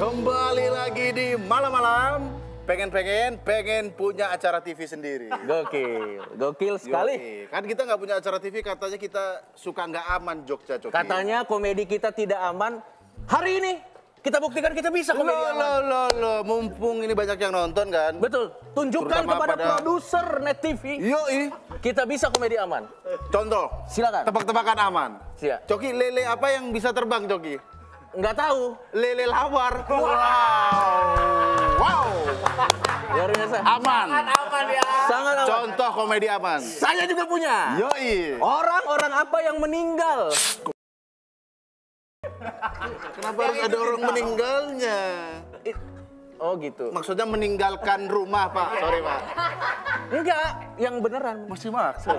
Kembali lagi di malam-malam. Pengen punya acara TV sendiri. Gokil sekali. Yoi. Kan kita nggak punya acara TV, katanya kita suka nggak aman Jogja, Coki. Katanya komedi kita tidak aman. Hari ini kita buktikan kita bisa komedi aman. Loh, mumpung ini banyak yang nonton kan. Betul. Tunjukkan Terutama kepada pada produser Net TV. Yoi. Kita bisa komedi aman. Contoh. Silakan. Tebak-tebakan aman. Siap. Coki, lele apa yang bisa terbang, Coki? Nggak tahu. Lele lawar. Wow. Luar biasa. Aman. Aman ya. Sangat aman. Contoh komedi aman. Saya juga punya. Yoi. Orang-orang apa yang meninggal? Kenapa harus ada orang meninggalnya? Oh gitu. Maksudnya meninggalkan rumah, Pak. Sorry, Pak. Enggak, yang beneran. Masih maksud.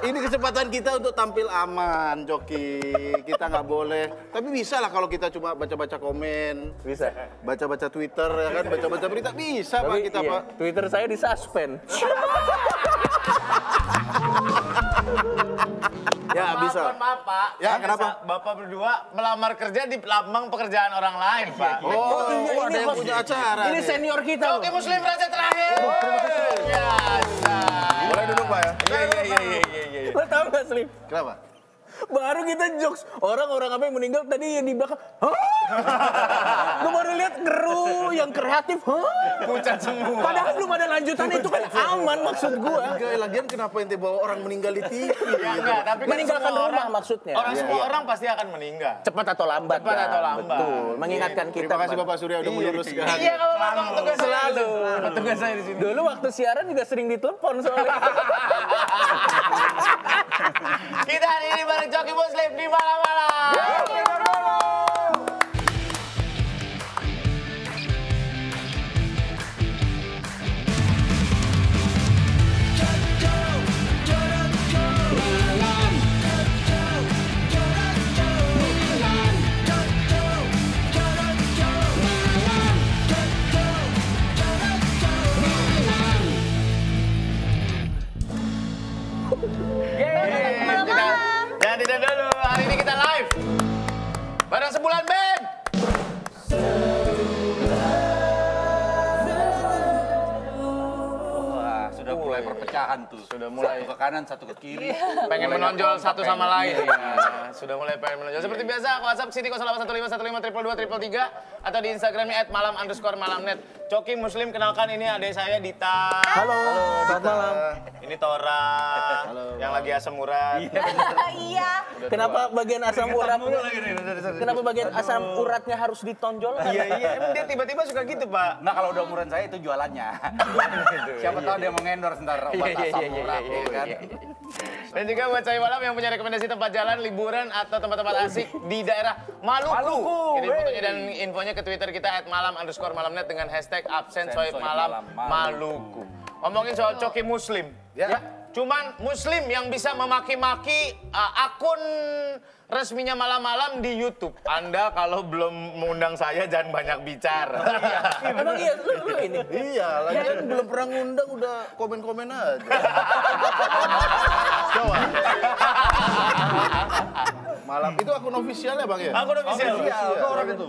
Ini kesempatan kita untuk tampil aman, Joki. Kita nggak boleh. Tapi bisa lah kalau kita cuma baca-baca komen. Bisa. Baca-baca Twitter, ya kan? Baca-baca berita. Bisa, Pak, kita, iya, Pak. Twitter saya disuspend. Ya, bisa. Maaf, Pak. Ya, kenapa? Bapak berdua melamar kerja di lambang pekerjaan orang lain, Pak. Oh, iya, ada yang bos. punya acara. Ini nih. senior kita. Oke, Muslim Raja terakhir. Biasa. Boleh duduk, Pak, ya? Iya. Lo tau gak, Slim? Kenapa? Baru kita jokes, orang-orang apa yang meninggal tadi yang di belakang. Hah? Gue baru lihat kru yang kreatif. Hah? Pucat semua. Padahal belum ada lanjutan, itu kan aman maksud gue. Enggak, lagian kenapa ente bawa orang meninggal di TV? Ya, enggak, tapi kan Meninggalkan semua rumah orang- maksudnya. Semua orang pasti akan meninggal. Cepat atau lambat. Cepat kan? atau lambat. Betul, mengingatkan kita. Terima kasih Bang. Bapak Surya udah meluruskan. Iya, kalau Bang tugas saya Selalu. Tugas saya di sini. Dulu waktu siaran juga sering ditelepon soalnya. Kita hari ini bareng Joki Muslim di malam-malam. Jangan tidak dulu, hari ini kita live bareng Sebulan Band. Wah, sudah mulai perpecahan tuh. Sudah mulai. Satu ke kanan, satu ke kiri. Pengen Mulai menonjol nggak satu kompak, sama lain. pengen. Ya, sudah mulai pengen menonjol. Seperti biasa, WhatsApp Siti 0815152233 atau di Instagramnya @malam_malamnet. Coki Muslim, kenalkan ini adik saya Dita. Halo, selamat malam. Ini Tora, yang lagi asam urat. Iya. Kenapa bagian asam urat? Kenapa bagian asam uratnya harus ditonjol? Iya, emang dia tiba-tiba suka gitu, Pak. Nah, kalau udah umuran saya itu jualannya. Siapa tahu dia mau endorse ntar obat asam urat, ya kan? Dan juga buat saya malam yang punya rekomendasi tempat jalan, liburan, atau tempat-tempat asik di daerah Maluku. Kirim fotonya dan infonya ke Twitter kita @malam_malamnet dengan hashtag absen soib malam Maluku. Ngomongin soal Coki Muslim. Ya. Cuman Muslim yang bisa memaki-maki akun resminya malam-malam di YouTube. Anda kalau belum mengundang saya jangan banyak bicara. Emang iya, lu ini. Iya, lagian belum pernah ngundang udah komen-komen aja. Coba. Malam itu akun official ya, Bang ya? Akun official. Itu orang itu.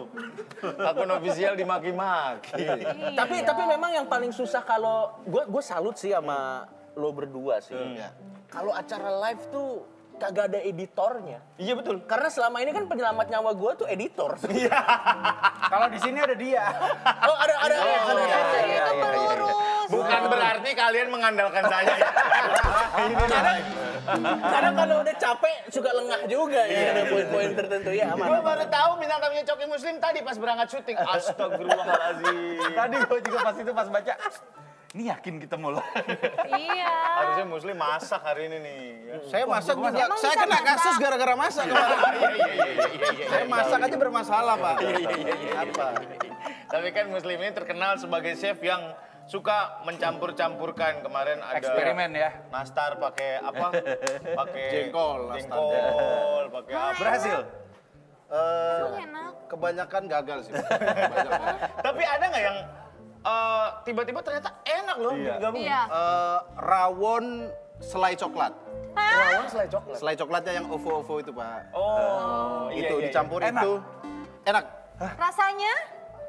Akun official dimaki-maki. Tapi memang yang paling susah kalau gue salut sih sama lo berdua sih. Kalau acara live tuh kagak ada editornya. Iya betul. Karena selama ini kan penyelamat nyawa gue tuh editor. Kalau di sini ada dia. Oh ada. Itu pelurus. Bukan berarti kalian mengandalkan saya ya. Kadang kalau udah capek suka lengah juga ya. Ada poin-poin tertentu ya Gue aman. baru tahu bintang tamunya Coki Muslim tadi pas berangkat syuting. Astagfirullahaladzim. Tadi gue juga pas itu pas baca, ini yakin kita mulai. Iya. Harusnya Muslim masak hari ini nih. Saya masak juga. Emang Saya bisa kena masak? kasus gara-gara masak kemarin. Iya. Saya masak aja bermasalah, Pak. Apa? Tapi kan Muslim ini terkenal sebagai chef yang suka mencampur-campurkan. Kemarin ada Eksperimen ya. nastar pakai apa? Pakai Jengkol, nastar. jengkol, pakai apa? Berhasil. Enak. Kebanyakan gagal sih. Kebanyakan. Tapi ada nggak yang tiba-tiba ternyata enak loh digabung? Iya. Rawon selai coklat. Rawon selai coklat. Selai coklatnya yang ovo-ovo itu, Pak. Oh, Itu dicampur Enak. itu. Enak. Rasanya?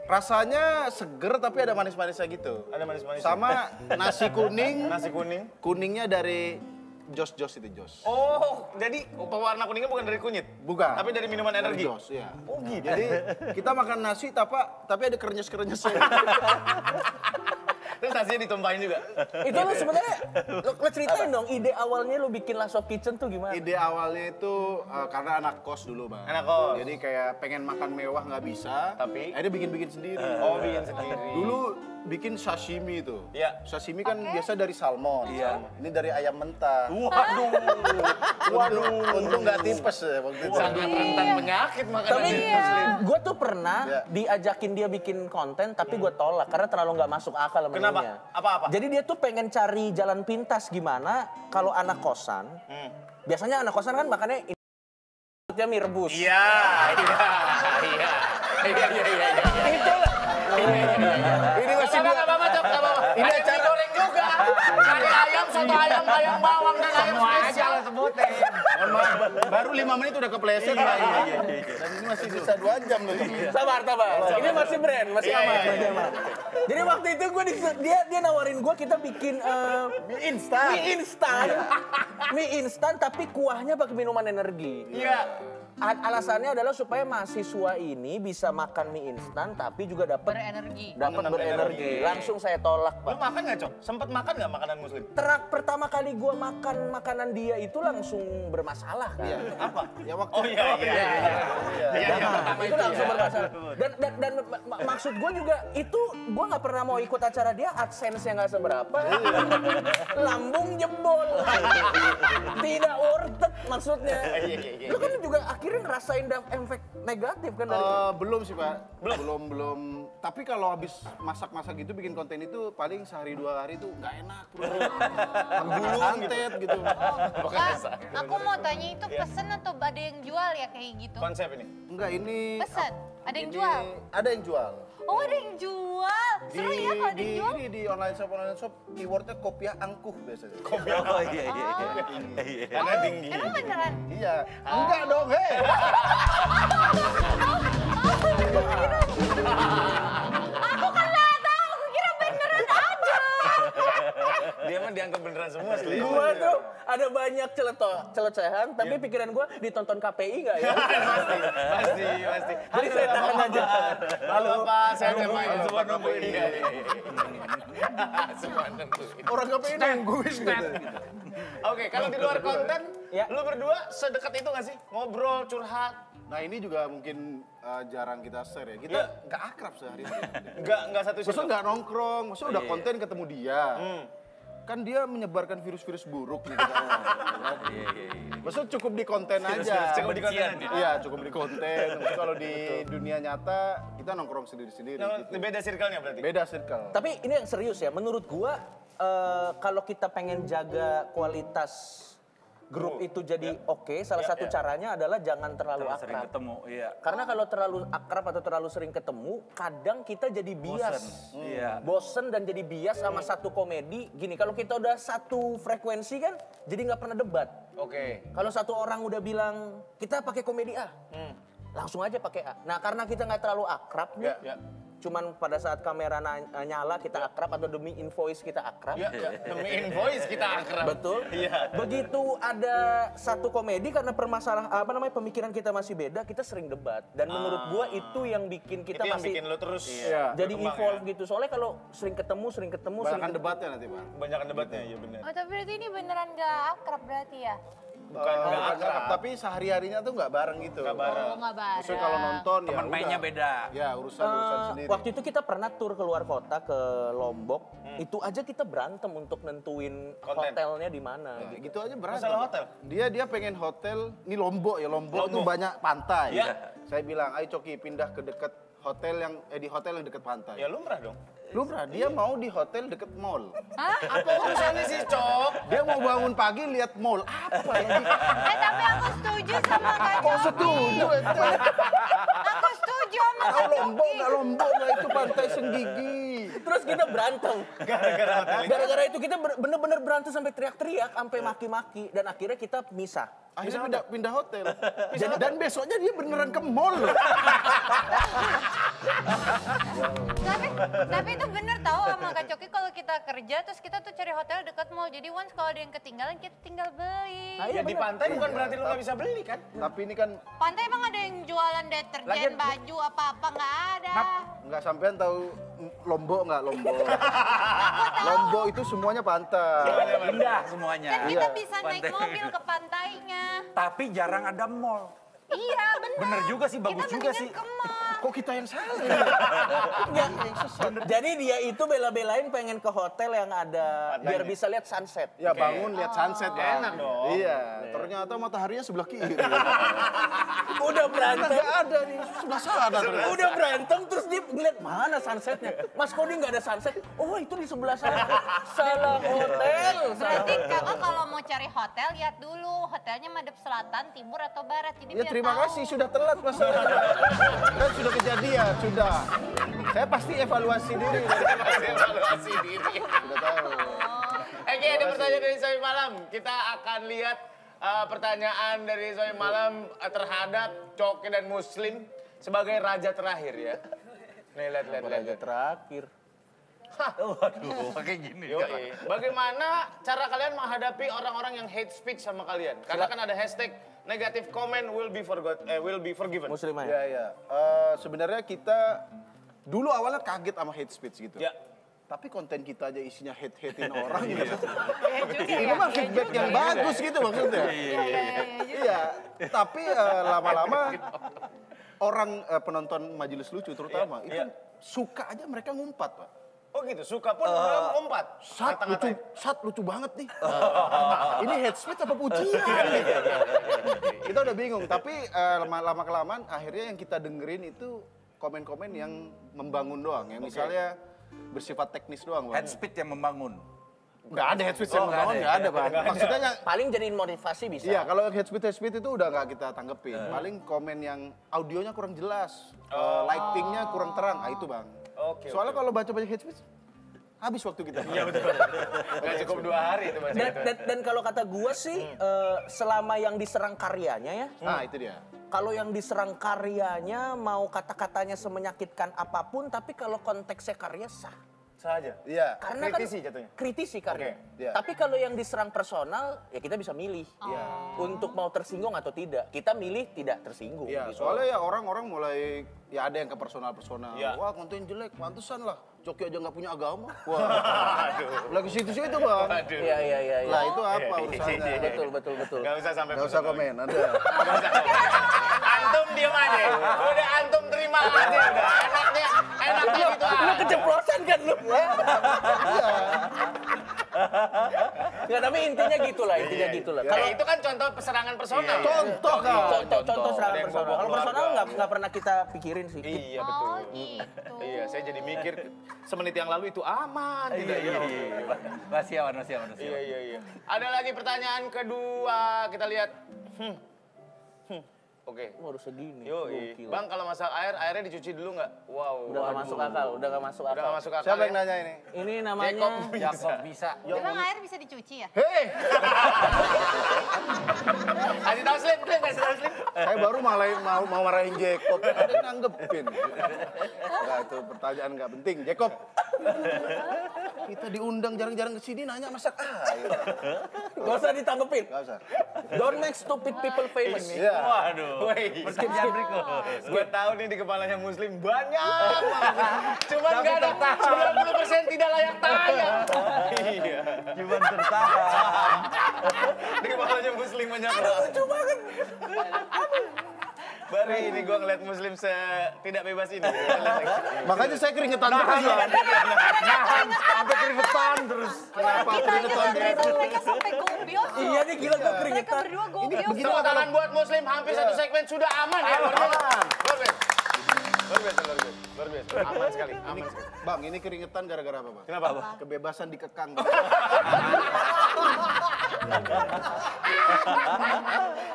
Rasanya seger tapi ada manis-manisnya gitu. Ada manis-manis. Sama nasi kuning. Nasi kuning. Kuningnya dari Jos itu Jos. Oh, jadi pewarna kuningnya bukan dari kunyit? Bukan. Tapi dari minuman Dari energi? Jos, ya. Oh gitu. Jadi kita makan nasi tapi ada krenyes-krenyesnya. Terus nasinya ditumpahin juga? Itu lo sebenarnya, lo ceritain dong ide awalnya lo bikin Last of Kitchen tuh gimana? Ide awalnya itu karena anak kos dulu, Bang. Anak kos. Jadi kayak pengen makan mewah nggak bisa. Tapi? Akhirnya bikin-bikin sendiri. Oh, bikin sendiri. Dulu bikin sashimi itu. Iya. Sashimi kan biasa dari salmon. Iya. Ini dari ayam mentah. Waduh. Untung nggak tipes ya waktu itu. Sangat rentan penyakit makanan Tapi muslim. gue tuh pernah Ya. diajakin dia bikin konten, tapi gue tolak karena terlalu nggak masuk akal menunya. Kenapa? Apa-apa? Jadi dia tuh pengen cari jalan pintas gimana kalau anak kosan. Biasanya anak kosan kan makannya mie rebus. Iya. Itulah. Ini masih Nggak apa-apa, Cok. Nggak apa-apa. Ini acara goreng juga. Cari ayam, soto ayam, ayam bawang, dan ayam spesial. sebutin. Mohon maaf, baru 5 menit udah kepleset. Iya. Dan ini masih sisa 2 jam loh. Sabar. Ini masih brand, masih Iya, aman, iya, masih aman. Jadi waktu itu dia nawarin gue kita bikin Mie instan. mie instan tapi kuahnya pakai minuman energi. Iya. Alasannya adalah supaya mahasiswa ini bisa makan mie instan tapi juga dapat Berenergi. berenergi. Langsung saya tolak, Lu Pak. makan nggak, Cok? Sempet makan nggak makanan muslim? Pertama kali gua makan makanan dia itu langsung bermasalah kan. Apa? Ya waktu Oh iya. Pertama Itu langsung bermasalah. Dan maksud gue juga itu gue nggak pernah mau ikut acara dia, AdSense-nya nggak seberapa, lambung jebol, tidak worth it maksudnya. Lu kan juga akhirnya ngerasain efek negatif kan dari belum sih Pak, belum. Tapi kalau habis masak gitu bikin konten itu paling sehari 2 hari itu nggak enak, bulu santet gitu. Kak, aku mau tanya itu pesen atau ada yang jual ya kayak gitu? Konsep ini. Enggak ini. Pesen? Ada yang ini jual? Ada yang jual. Oh ada yang jual? Seru ya kalau ada yang jual? Di online shop keywordnya kopiah angkuh biasanya. Oh iya. Karena tinggi. Emang beneran? Iya. Enggak dong, hei. Aku kan nggak tahu, aku kira beneran ada. Dia mah dianggap beneran semua sih. gua tuh ada banyak celotehan, tapi pikiran gua ditonton KPI nggak ya? Pasti. Jadi saya tahan aja. Halo Pak, saya main Halo, semua Pak, nungguin. iya. Semua nungguin. Orang KPI nungguin gitu. Oke, kalau di luar konten, Ya. lu berdua sedekat itu nggak sih? Ngobrol, curhat. Nah ini juga mungkin jarang kita share ya. Kita Iya. nggak akrab sehari-hari. Nggak satu Maksudnya circle. nggak nongkrong, maksudnya udah konten ketemu dia. Kan dia menyebarkan virus-virus buruk gitu kan. Maksudnya cukup di konten aja. Cukup di konten aja. Iya, cukup di konten. Maksudnya kalau di dunia nyata kita nongkrong sendiri-sendiri. Nah, gitu. beda circle-nya berarti. Beda circle. Tapi ini yang serius ya, menurut gua kalau kita pengen jaga kualitas grup itu jadi oke, salah satu caranya adalah jangan terlalu Sering akrab. ketemu, iya. Karena kalau terlalu akrab atau terlalu sering ketemu, kadang kita jadi bias. Iya. Bosen dan jadi bias sama satu komedi. Gini, kalau kita udah satu frekuensi kan, jadi nggak pernah debat. Oke. Kalau satu orang udah bilang, kita pakai komedi A, langsung aja pakai A. Nah, karena kita nggak terlalu akrab nih, Ya. cuman pada saat kamera nyala kita akrab atau demi invoice kita akrab. Ya. Demi invoice kita akrab. Betul. Iya. Begitu ada satu komedi karena pemikiran kita masih beda, kita sering debat. Dan menurut gua itu yang bikin kita Itu yang masih bikin lo terus jadi berkembang evolve ya. gitu. Soalnya kalau sering ketemu, Banyakan debatnya nanti Pak. Banyakan debatnya, ya benar. Oh tapi berarti ini beneran gak akrab berarti ya? Bukan nggak akrab. Tapi sehari-harinya tuh nggak bareng gitu. Nggak bareng. Oh gak bareng. Maksudnya kalau nonton ya Teman mainnya udah. beda. Ya urusan sendiri. waktu itu kita pernah tur keluar kota ke Lombok. Itu aja kita berantem untuk nentuin Konten. hotelnya di mana. Ya, gitu aja berantem. Masalah hotel? Dia pengen hotel, ini Lombok ya, Lombok tuh banyak pantai. Ya. Saya bilang, ayo Coki pindah ke dekat hotel yang di hotel yang dekat pantai. Ya lumrah dong. Lumrah, dia mau di hotel deket mall. Apa urusannya sih, Cok? Dia mau bangun pagi lihat mall. Apa lagi? Tapi aku setuju sama Kak Kok Coki. setuju itu? Aku setuju sama Kak Kalau Lombok Coki. nggak Lombok lah itu pantai Senggigi. Terus kita berantem. Gara-gara hotel itu. Gara-gara itu kita bener-bener berantem sampai teriak-teriak, sampai maki-maki. Dan akhirnya kita misah. Akhirnya pindah hotel. Dan besoknya dia beneran ke mall loh. Tapi itu bener tahu sama Kak Coki kalau kita kerja terus kita tuh cari hotel dekat mall. Jadi once kalau ada yang ketinggalan kita tinggal beli. Ya di pantai bukan berarti lu nggak bisa beli kan? Tapi ini kan Pantai emang ada yang jualan deterjen, baju apa-apa nggak ada. nggak sampean tahu Lombok nggak Lombok? Lombok itu semuanya pantai. Indah semuanya. Kan kita bisa naik mobil ke pantainya. Tapi jarang ada mall. Iya bener. Bener juga sih, bagus Kita juga mendingan sih. ke mall. Kok kita yang salah? Jadi dia itu bela-belain pengen ke hotel yang ada biar bisa lihat sunset. Ya bangun lihat sunset bang. Enak dong. Iya. Ternyata mataharinya sebelah kiri. Udah berantem. Nggak ada nih sebelah sana. Udah berantem terus dia ngeliat mana sunsetnya. Mas Kodi nggak ada sunset. Oh itu di sebelah sana. Salah hotel. Berarti kakak kalau mau cari hotel lihat dulu hotelnya madep selatan, timur atau barat. Jadi Ya biar terima tahu. kasih sudah telat mas. Kan sudah kejadian sudah. Saya pasti evaluasi diri. Evaluasi diri. Sudah tahu. Oke, ada pertanyaan dari Sohib Malam. Kita akan lihat pertanyaan dari Sohib Malam terhadap Coki dan Muslim sebagai raja terakhir ya. Nih lihat. Raja terakhir. Waduh, kayak gini. Yoi. Bagaimana cara kalian menghadapi orang-orang yang hate speech sama kalian? Karena kan ada hashtag negative comment will be forgiven. Muslim Ya aja. ya. Sebenarnya kita dulu awalnya kaget sama hate speech gitu. Ya. Tapi konten kita aja isinya hate-hatein orang gitu. Iya juga Ini ya. mah feedback yang bagus gitu maksudnya. Iya. Tapi lama-lama orang penonton Majelis Lucu terutama itu suka aja mereka ngumpat, Pak. Oh gitu, suka pun ngumpat. Sat lucu banget nih. Ini hate speech apa pujian? Kita udah bingung, tapi lama kelamaan akhirnya yang kita dengerin itu komen-komen yang membangun doang, yang misalnya bersifat teknis doang, Bang. Head speed yang membangun. Nggak ada head speech yang membangun, nggak ada, Bang. Maksudnya yang Paling jadiin motivasi bisa. iya, kalau head speech itu udah nggak kita tanggepin. Paling komen yang audionya kurang jelas, lightingnya kurang terang, itu, Bang. Oke, Soalnya kalau baca banyak head speech, habis waktu kita. Iya, betul. Nggak cukup 2 hari itu baca itu. Dan kalau kata gua sih, selama yang diserang karyanya ya, Nah, itu dia. kalau yang diserang karyanya mau kata-katanya semenyakitkan apapun, tapi kalau konteksnya karya sah. Saja. Iya. Karena Kritisi jatuhnya? Kritisi karya. Oke, iya. Tapi kalau yang diserang personal, ya kita bisa milih. Untuk mau tersinggung atau tidak. Kita milih tidak tersinggung. Iya, gitu. soalnya ya orang-orang mulai, ya ada yang ke personal-personal. Iya. Wah, konten jelek, pantesan lah. Coki aja nggak punya agama. Wah, lagi situ-situ, Bang. Aduh. Iya. Lah, itu apa urusannya? Betul. Nggak usah sampai Nggak usah komen, ada. Antum diem aja. Udah antum terima aja udah. Enaknya gitu Lu keceplosan kan lu? Ya tapi intinya gitulah. Kalau itu kan contoh serangan personal. Contoh, kan? Contoh serangan Ada yang personal. bawa Kalau personal keluarga. nggak pernah kita pikirin sih. Iya betul. Oh gitu. Iya, saya jadi mikir semenit yang lalu itu aman. Tidak, Masih aman. Iya. Ada lagi pertanyaan kedua, kita lihat. Oke. Waduh segini. Yoi. Gokil. Bang, kalau masak airnya dicuci dulu nggak? Wow. Udah nggak masuk akal. Udah nggak masuk akal. Siapa yang ya? nanya ini? Ini namanya Jakob bisa. Emang air bisa dicuci ya? Hei, Kasih tahu Slim, kasih tahu Slim. saya baru mau marahin Jacob. Ada yang nanggepin. Enggak, itu pertanyaan nggak penting. Jacob, kita diundang jarang-jarang ke sini nanya masak air. Gak usah ditanggepin. Nggak usah. Don't make stupid people famous. Iya. Waduh. Woi, Pertanyaan berikut. gue tahu nih di kepalanya Muslim banyak banget. Cuman nggak ada 90% tidak layak tayang. Iya. Cuman tertahan. Di kepalanya Muslim banyak banget. Lucu banget. Baru ini gue ngeliat Muslim tidak bebas ini. Makanya saya keringetan terus lah. Sampai keringetan terus. Kenapa Kita aja keringetan sampai terus? mereka sampai gobios. Iya nih gila gue Mereka keringetan. berdua gobios. begini Tepuk lah kalau- tangan buat Muslim, hampir satu segmen sudah aman ya. Luar biasa. Aman sekali, aman sekali. Bang, ini keringetan gara-gara apa, Bang? Kenapa? Kebebasan dikekang.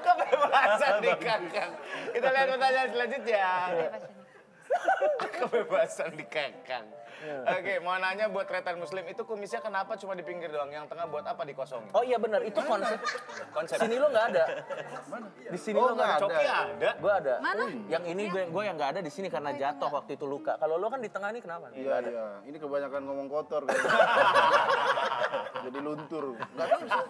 Kebebasan dikekang. Kita lihat pertanyaan selanjutnya. Kebebasan dikekang. Oke, mau nanya buat Tretan Muslim, itu kumisnya kenapa cuma di pinggir doang? Yang tengah buat apa dikosongin? Oh iya benar, itu konsep. Konsep. Sini lo nggak ada. Di sini lo nggak ada. Coki ada. Gue ada. Mana? Yang ini gue yang nggak ada di sini karena jatuh waktu itu luka. Kalau lo kan di tengah ini kenapa? Iya, iya. Ini kebanyakan ngomong kotor kayaknya. Jadi luntur. Nggak tahu sih.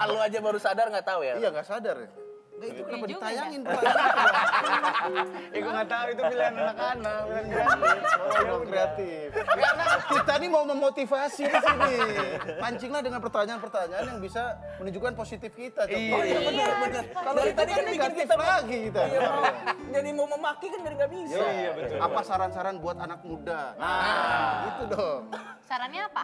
Lo aja baru sadar nggak tahu ya? Iya, nggak sadar ya. Nah, itu kenapa juga ditayangin? Gue nggak tahu itu pilihan anak-anak, pilihan kreatif. Kreatif. Karena kita nih mau memotivasi di sini. Pancinglah dengan pertanyaan-pertanyaan yang bisa menunjukkan positif kita. Iya, benar. Kalau Dari itu tadi kan kan bikin negatif kita lagi kita. Iya, jadi mau memaki kan jadi nggak bisa. Iya, betul. Apa saran-saran buat anak muda? Nah, itu dong. Sarannya apa?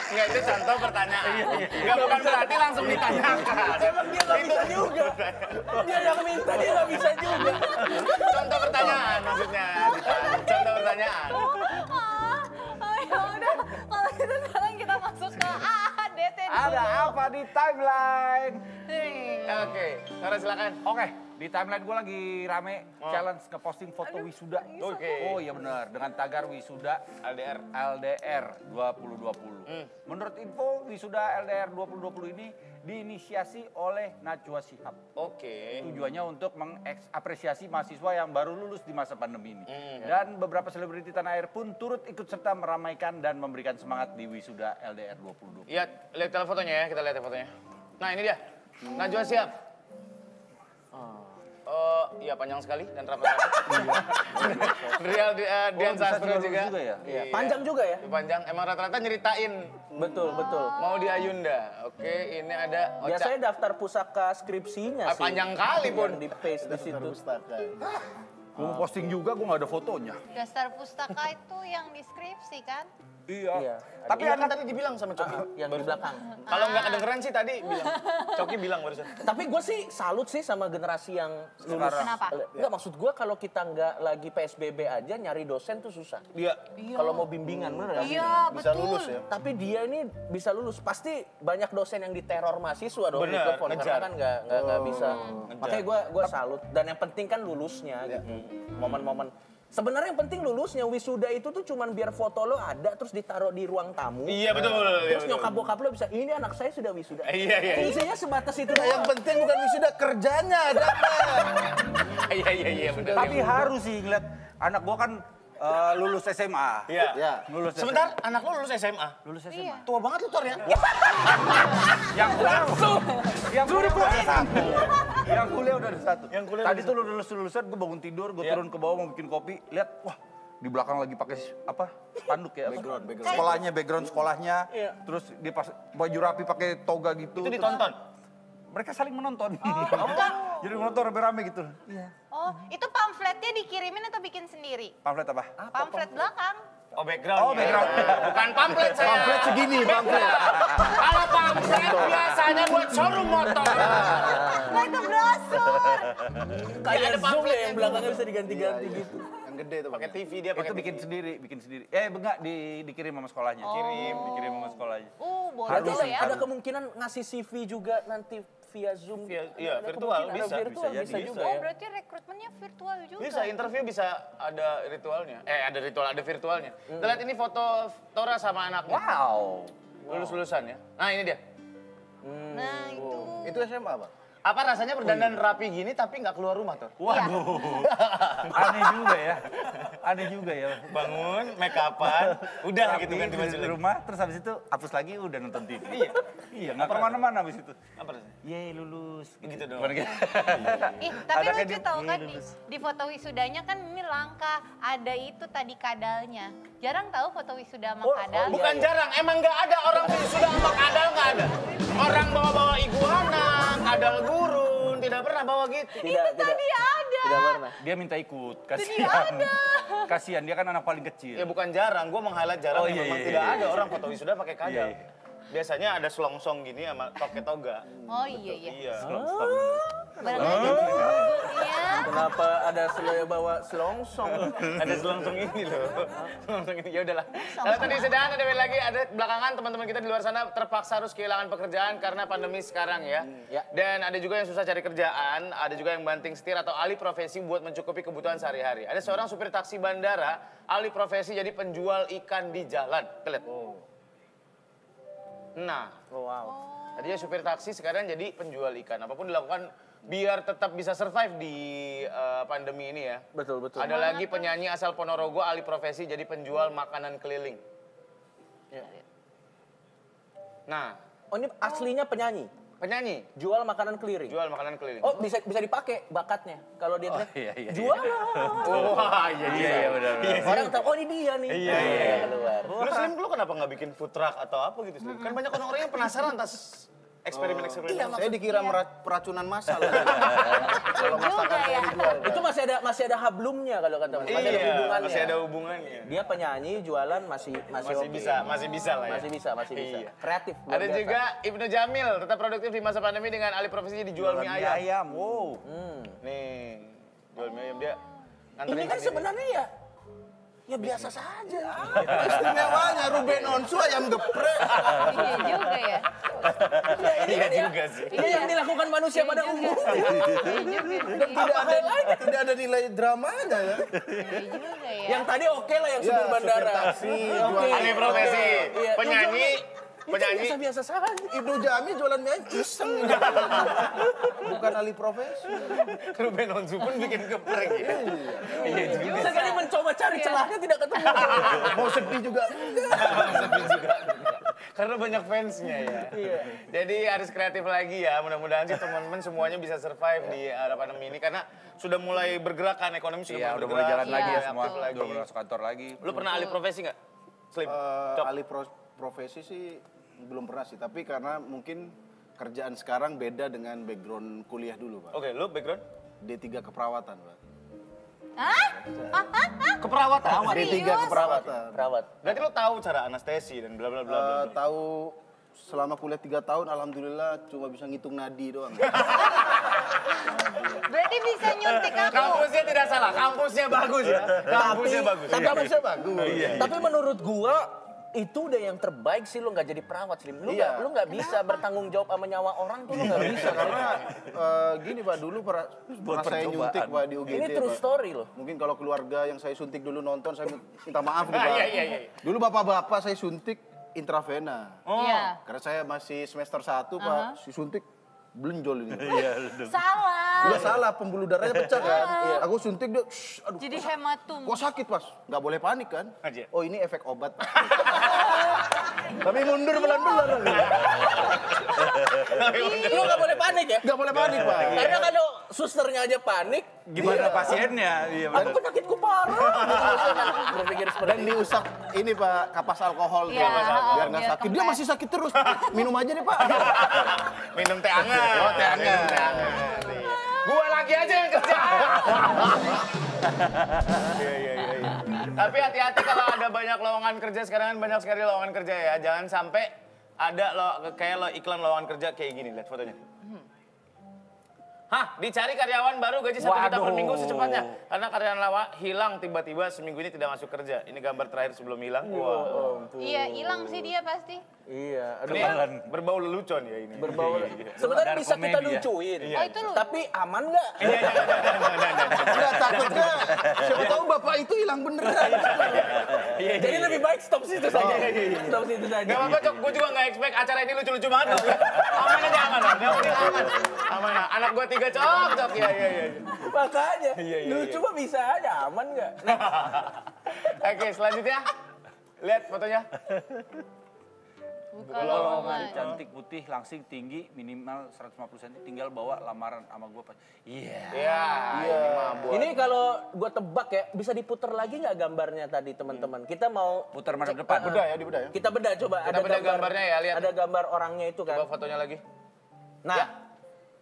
Enggak, itu contoh pertanyaan. Enggak, bukan berarti langsung ditanyakan. Emang dia nggak bisa juga. Dia yang minta dia nggak bisa juga. Contoh pertanyaan maksudnya. Contoh pertanyaan. Oh ya udah, kalau gitu sekarang kita masuk ke ADT dulu. Ada apa di timeline? Oke, Nora silakan. Oke, di timeline gue lagi rame challenge ngeposting foto wisuda. Oke. Oh iya benar, dengan tagar wisuda LDR 2020. Menurut info, wisuda LDR 2020 ini diinisiasi oleh Najwa Shihab. Oke. Tujuannya untuk mengapresiasi mahasiswa yang baru lulus di masa pandemi ini. Dan beberapa selebriti tanah air pun turut ikut serta meramaikan dan memberikan semangat di wisuda LDR 2020. Iya, lihat fotonya ya, kita lihat fotonya. Nah, ini dia. Najwa Shihab. Oh, iya panjang sekali dan rapat. Real Dian Sastro juga. ya? Iya. Panjang juga ya? Panjang, emang rata-rata nyeritain Betul, betul. mau di Ayunda. Oke, ini ada Ocha. Biasanya daftar pusaka skripsinya sih. Panjang kali, Bun. Yang di paste di situ. Gue mau posting juga, gue gak ada fotonya. Dasar pustaka itu yang deskripsi kan? Iya. Tapi kan tadi dibilang sama Coki. Yang di belakang. Kalau nggak kedengeran sih tadi bilang. Coki bilang barusan. Tapi gue sih salut sih sama generasi yang lulus. Kenapa? Enggak, maksud gue kalau kita nggak lagi PSBB aja nyari dosen tuh susah. Dia Kalau mau bimbingan bener nggak? Iya, Bisa betul. lulus ya. Tapi dia ini bisa lulus. Pasti banyak dosen yang diteror mahasiswa dong Bener, mikrofon ngejar. karena kan nggak bisa. Makanya gue salut. Dan yang penting kan lulusnya Iya. gitu. Momen-momen. Sebenarnya yang penting lulusnya wisuda itu tuh cuman biar foto lo ada terus ditaruh di ruang tamu. Iya betul. Terus nyokap bokap lo bisa, ini anak saya sudah wisuda. Iya. Fungsinya sebatas itu Nah, yang doang. penting bukan wisuda, kerjanya dapat. Iya benar. Tapi harus sih ngeliat anak gue kan lulus SMA. Iya. Ya. Lulus Sebentar, anak lo lulus SMA. Lulus SMA. Iya. Tua banget lu Tor ya. Yang langsung. Yang kuliah udah ada satu. Yang kuliah udah ada satu. Yang kuliah Tadi tuh lulusan gue bangun tidur, gue turun ke bawah mau bikin kopi, lihat wah di belakang lagi pakai apa spanduk ya, Background. sekolahnya, background sekolahnya, terus dia pas baju rapi pakai toga gitu. Itu ditonton. Mereka saling menonton. Jadi menonton rame-rame gitu. Oh, itu pamfletnya dikirimin atau bikin sendiri? Pamflet apa? Pamflet belakang. Oh background. Oh, background. Bukan pamflet saya. Pamflet segini, pamflet. Kalau pamflet biasanya buat showroom motor. Nah, itu brosur. Kayak ada Zoom pamflet ya yang belakangnya bisa diganti-ganti Iya, gitu. Yang gede tuh. Pakai Bang. TV dia pakai Itu bikin sendiri. Enggak dikirim sama sekolahnya. Dikirim sama sekolahnya. Boleh Berarti dulu ya. ada kemungkinan ngasih CV juga nanti via Zoom. Iya, Ada virtual, kemungkinan, bisa. virtual Bisa bisa jadi. juga Oh, ya. berarti rekrutmennya virtual juga. Bisa interview bisa ada ritualnya. Ada virtualnya. Kita lihat ini foto Tora sama anaknya. Wow. Lulus-lulusan ya. Nah, ini dia. Nah, itu. Itu SMA, Bang. Apa rasanya berdandan rapi gini tapi nggak keluar rumah, Tor? Waduh. Aneh juga ya. Bangun, make upan, udah Rapi, gitu ganti baju di lagi. rumah, terus habis itu hapus lagi udah nonton TV. Iya. Iya, nggak kemana-mana habis itu. Apa rasanya? Yeay lulus. Gitu dong. Bukan gitu. Ih, tapi Ada kan lucu dia, tau iya, kan lulus. di foto wisudanya kan ini langka. Ada itu tadi kadalnya. Jarang tahu foto wisuda sama kadal. Bukan jarang, emang nggak ada orang sudah sama kadal nggak ada. Orang bawa-bawa iguana, kadal gurun, tidak pernah bawa gitu. Tidak, Tadi ada. Tidak pernah. Dia minta ikut, Jadi kasihan. ada. Kasihan, dia kan anak paling Ya kecil. bukan jarang, gue meng-highlight jarang Oh, yang iya, memang iya, tidak iya. ada orang foto wisuda pakai kadal. Iya. biasanya ada selongsong gini sama pakai toga. Oh iya. Iya. Barang aja Google-nya. Kenapa ada bawa selongsong? Ada selongsong ini loh. Selongsong ini ya udahlah. Kalau tadi sedang ada lagi ada belakangan teman-teman kita di luar sana terpaksa harus kehilangan pekerjaan karena pandemi sekarang ya. Ya. Dan ada juga yang susah cari kerjaan, ada juga yang banting setir atau alih profesi buat mencukupi kebutuhan sehari-hari. Ada seorang supir taksi bandara alih profesi jadi penjual ikan di jalan. Kita lihat. Nah, Wow. tadinya supir taksi sekarang jadi penjual ikan. Apapun dilakukan biar tetap bisa survive di pandemi ini ya. Betul. Ada lagi penyanyi asal Ponorogo alih profesi jadi penjual makanan keliling. Ya. Nah, Oh ini aslinya penyanyi, penyanyi jual makanan keliling. jual makanan keliling. Oh bisa dipakai bakatnya kalau dia teriak, iya. jualan. Wah, iya benar. Orang tahu oh ini dia nih. Iya. Keluar. Lu Slim, lu kenapa nggak bikin food truck atau apa gitu Slim? Kan banyak orang-orang yang penasaran atas eksperimen-eksperimen. Saya dikira peracunan massal. Kalau masakan saya dijual. Itu masih ada hablumnya kalau kata Mas. Masih ada hubungannya. Masih ada hubungannya. Dia penyanyi jualan masih Masih oke. bisa lah ya. Masih bisa. Iya. Kreatif. luar Ada biasa. juga Ibnu Jamil, tetap produktif di masa pandemi dengan alih profesi dijual mie ayam. Wow. Nih, jual mie ayam dia Ini nganterin kan sendiri. sebenarnya ya biasa saja. Istimewanya Ruben Onsu ayam geprek. Iya juga ya. Iya juga sih. Ini yang dilakukan manusia pada umumnya. Tidak ada nilai dramanya ya. Iya juga ya. Yang tadi oke lah yang supir bandara. taksi, Oke. Alih profesi, Iya. penyanyi, penyanyi. Biasa saja. Ibnu Jami jualan mie ayam iseng. Bukan alih profesi. Ruben Onsu pun bikin geprek ya. Iya juga. Sekali mencoba cari celahnya tidak ketemu. Mau sedih juga. Karena banyak fansnya ya. Jadi harus kreatif lagi ya. Mudah-mudahan sih teman-teman semuanya bisa survive di era pandemi ini karena sudah mulai bergerakan ekonomi sudah Iya, mulai udah bergerak. mulai jalan lagi ya Iya, semua. betul. Udah mulai masuk kantor lagi. Lu pernah alih profesi nggak? Slim. Cok. Alih profesi sih belum pernah sih, tapi karena mungkin kerjaan sekarang beda dengan background kuliah dulu, Pak. Oke, lu background? D3 keperawatan, Pak. Keperawatan. D3 keperawatan. Perawat. Berarti lu tahu cara anestesi dan bla bla bla bla. Tahu selama kuliah 3 tahun, alhamdulillah cuma bisa ngitung nadi doang. Berarti bisa nyuntik aku. Kampusnya tidak salah, kampusnya bagus ya. Kampusnya bagus. Tapi Kampusnya bagus. Tapi menurut gua itu udah yang terbaik sih lu nggak jadi perawat Slim. Lu Iya. nggak bisa bertanggung jawab sama nyawa orang tuh lu nggak bisa. Karena gini Pak, dulu pernah saya nyuntik Pak di UGD. Ini true Pak. story loh. Mungkin kalau keluarga yang saya suntik dulu nonton, saya minta maaf nih Pak. Iya. Dulu bapak-bapak saya suntik intravena. Iya. Karena saya masih semester 1 Pak, suntik belenjol ini. Salah. Udah salah, pembuluh darahnya pecah kan. Aku suntik dia, aduh. Jadi hematum. Kok sakit Pas? Nggak boleh panik kan? Aja. Oh ini efek obat. Tapi mundur pelan-pelan. Lu nggak boleh panik ya. Nggak boleh panik Pak. Karena kalau susternya aja panik, Gimana pasiennya? Iya, aku penyakitku parah. Berpikir seperti Dan diusap ini Pak, kapas alkohol Iya, biar nggak biar sakit. Dia kempes. masih sakit terus. Minum aja deh Pak. Minum teh hangat. Oh, teh hangat. Minum teh hangat. Iya. Gua lagi aja yang kerja. Iya. Tapi hati-hati kalau ada banyak lowongan kerja sekarang kan banyak sekali lowongan kerja ya. Jangan sampai ada kayak iklan lowongan kerja kayak gini, lihat fotonya. Hah, dicari karyawan baru gaji 1 juta per minggu secepatnya. Karena karyawan lama hilang tiba-tiba seminggu ini tidak masuk kerja. Ini gambar terakhir sebelum hilang. Wah. Iya, hilang sih dia pasti. Iya. Aduh. Ini berbau lelucon ya ini. Berbau. Iya. Sebenarnya bisa kita komedi ya? lucuin. Oh, itu lu. Tapi aman nggak? Nggak takutnya. Siapa tahu Bapak itu hilang beneran. Jadi lebih baik stop situ saja. Stop situ saja. Gak apa-apa, Cok. Gue juga gak expect acara ini lucu-lucu banget. Aman aja, aman. Yang penting aman. Aman. Anak gue 3 Cok. Iya. Makanya, Iya. lucu mah bisa aja, aman nggak? Oke, selanjutnya. Lihat fotonya. Buka Kalau lowongan. cantik, putih, langsing, tinggi, minimal 150 cm, tinggal bawa lamaran sama gue. Iya. Iya, ini mah buat. Ini kalau gue tebak ya, bisa diputer lagi nggak gambarnya tadi teman-teman? Kita mau Putar madep depan. Bedah ya, dibedah ya. kita bedah coba. Kita bedah gambarnya ya, lihat. Ada gambar orangnya itu kan. Coba fotonya lagi. Nah,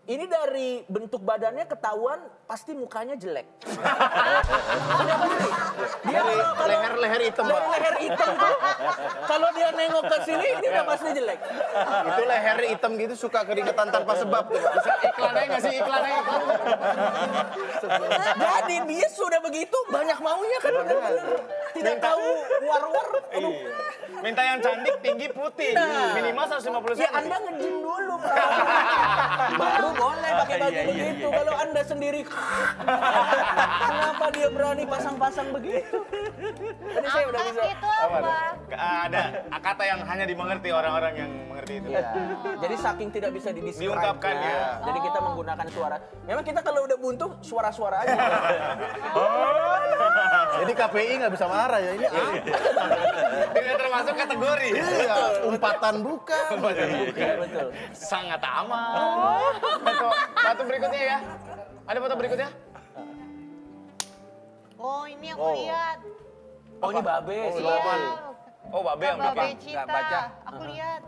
Ini dari bentuk badannya ketahuan pasti mukanya jelek. Dia Leher-leher hitam, Pak. dari leher hitam tuh, kalau dia nengok ke sini, ini udah pasti jelek. Itu leher hitam gitu suka keringetan tanpa sebab tuh, Pak. Bisa iklannya nggak sih iklannya? Jadi dia sudah begitu, banyak maunya kan bener-bener. Tidak tahu war-war. Aduh. Minta yang cantik, tinggi, putih. Minimal 150 cm. Ya Anda nge-gym dulu, Pak. Baru boleh pakai baju begitu. Kalau Anda sendiri, kenapa dia berani pasang-pasang begitu? Tadi saya udah bisa. Angkat itu apa? Ada kata yang hanya dimengerti orang-orang yang mengerti itu. Ya. Jadi saking tidak bisa Diungkapkan, ya. Jadi kita menggunakan suara. Memang kita kalau udah buntu suara-suara aja. Jadi KPI nggak bisa marah ya, ini Tidak termasuk kategori. iya, umpatan bukan. Iya, betul. Sangat aman. Foto berikutnya ya. Ada foto berikutnya? Oh, ini aku lihat. Oh ini babe sih. Iya. Oh, babe yang Babe bikin. Cita. Nggak baca. Aku lihat.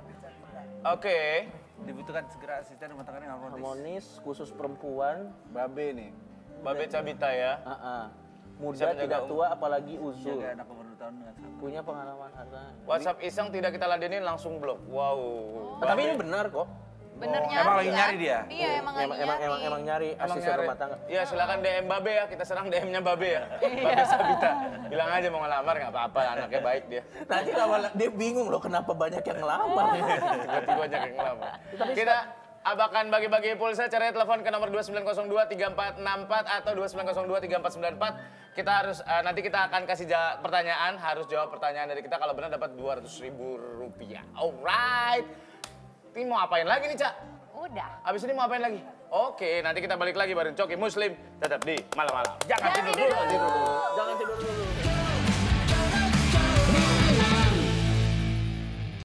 Oke. Dibutuhkan segera asisten rumah tangga yang harmonis. Harmonis khusus perempuan. Babe nih. Babe Cabita ya. Muda menjaga tidak tua apalagi uzur. Jaga anak umur 2 tahun dengan sabar. Punya pengalaman harta. WhatsApp iseng tidak kita ladenin langsung blok. Wow. Tapi ini benar kok. Bener nyari Emang lagi kan? nyari dia? Iya, emang lagi nyari. Emang nyari Emang asisten nyari. rumah tangga. Iya silakan DM Babe ya, kita serang DM-nya Babe ya. Babe Sabita. Bilang aja mau ngelamar nggak apa-apa, anaknya baik dia. Nanti kalau dia bingung loh kenapa banyak yang ngelamar. Tiba-tiba banyak yang ngelamar. Kita abakan bagi-bagi pulsa, caranya telepon ke nomor 2902-3464 atau 2902-3494. Kita harus, nanti kita akan kasih pertanyaan, harus jawab pertanyaan dari kita. Kalau benar dapat Rp200.000. Alright. Ini mau apain lagi nih, Cak? Udah. Abis ini mau apain lagi? Oke, nanti kita balik lagi bareng Coki Muslim. Tetap di malam-malam. Jangan tidur dulu. Jangan tidur dulu.